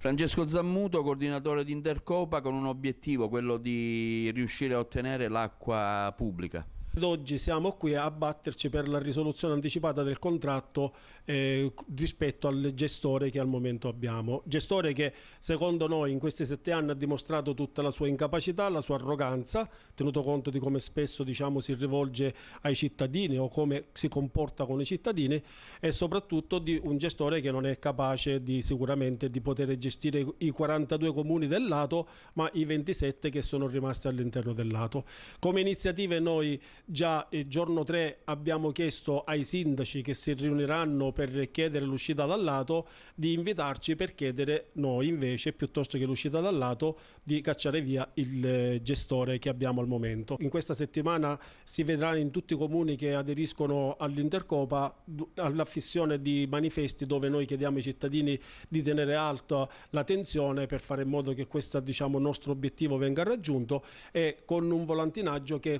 Francesco Zammuto, coordinatore di Intercopa, con un obiettivo, quello di riuscire a ottenere l'acqua pubblica. Oggi siamo qui a batterci per la risoluzione anticipata del contratto rispetto al gestore che al momento abbiamo. Gestore che secondo noi in questi 7 anni ha dimostrato tutta la sua incapacità, la sua arroganza, tenuto conto di come spesso si rivolge ai cittadini o come si comporta con i cittadini, e soprattutto di un gestore che non è capace sicuramente di poter gestire i 42 comuni del lato, ma i 27 che sono rimasti all'interno del lato. Come iniziative noi già il giorno 3 abbiamo chiesto ai sindaci che si riuniranno per chiedere l'uscita dal lato di invitarci per chiedere noi invece, piuttosto che l'uscita dal lato, di cacciare via il gestore che abbiamo al momento. In questa settimana si vedrà in tutti i comuni che aderiscono all'Intercopa all'affissione di manifesti dove noi chiediamo ai cittadini di tenere alta la tensione per fare in modo che questo nostro obiettivo venga raggiunto, e con un volantinaggio che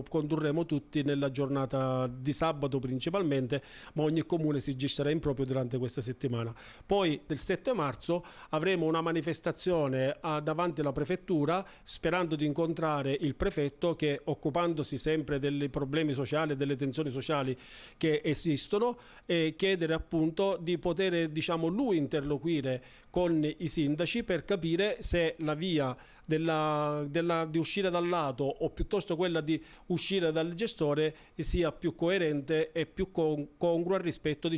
condurremo tutti nella giornata di sabato principalmente, ma ogni comune si gestirà in proprio durante questa settimana. Poi il 7 marzo avremo una manifestazione davanti alla prefettura, sperando di incontrare il prefetto che, occupandosi sempre dei problemi sociali e delle tensioni sociali che esistono, e chiedere appunto di poter lui interloquire con i sindaci per capire se la via di uscire dal lato o piuttosto quella di uscire dal gestore sia più coerente e più congrua rispetto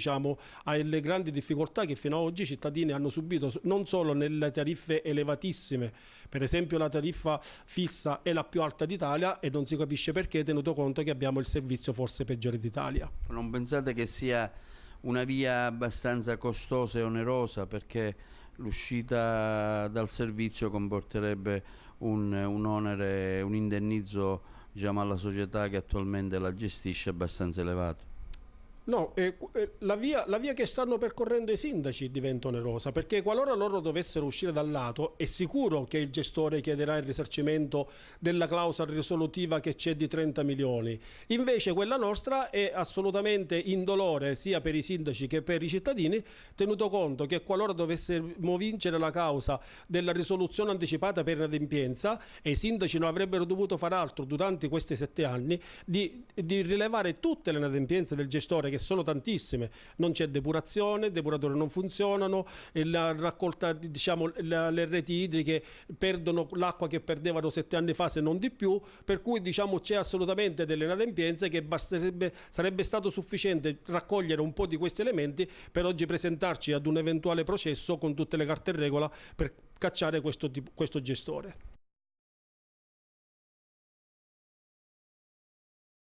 alle grandi difficoltà che fino ad oggi i cittadini hanno subito, non solo nelle tariffe elevatissime. Per esempio la tariffa fissa è la più alta d'Italia e non si capisce perché, tenuto conto che abbiamo il servizio forse peggiore d'Italia. Non pensate che sia una via abbastanza costosa e onerosa, perché l'uscita dal servizio comporterebbe un onere, un indennizzo alla società che attualmente la gestisce abbastanza elevato? No, la via che stanno percorrendo i sindaci diventa onerosa, perché qualora loro dovessero uscire dal lato è sicuro che il gestore chiederà il risarcimento della clausola risolutiva che c'è di 30 milioni. Invece quella nostra è assolutamente indolore sia per i sindaci che per i cittadini, tenuto conto che qualora dovessimo vincere la causa della risoluzione anticipata per inadempienza, e i sindaci non avrebbero dovuto far altro durante questi 7 anni di rilevare tutte le inadempienze del gestore, che sono tantissime. Non c'è depurazione, i depuratori non funzionano, la raccolta, le reti idriche perdono l'acqua che perdevano 7 anni fa, se non di più, per cui c'è assolutamente delle inadempienze che sarebbe stato sufficiente raccogliere un po' di questi elementi per oggi presentarci ad un eventuale processo con tutte le carte in regola per cacciare questo gestore.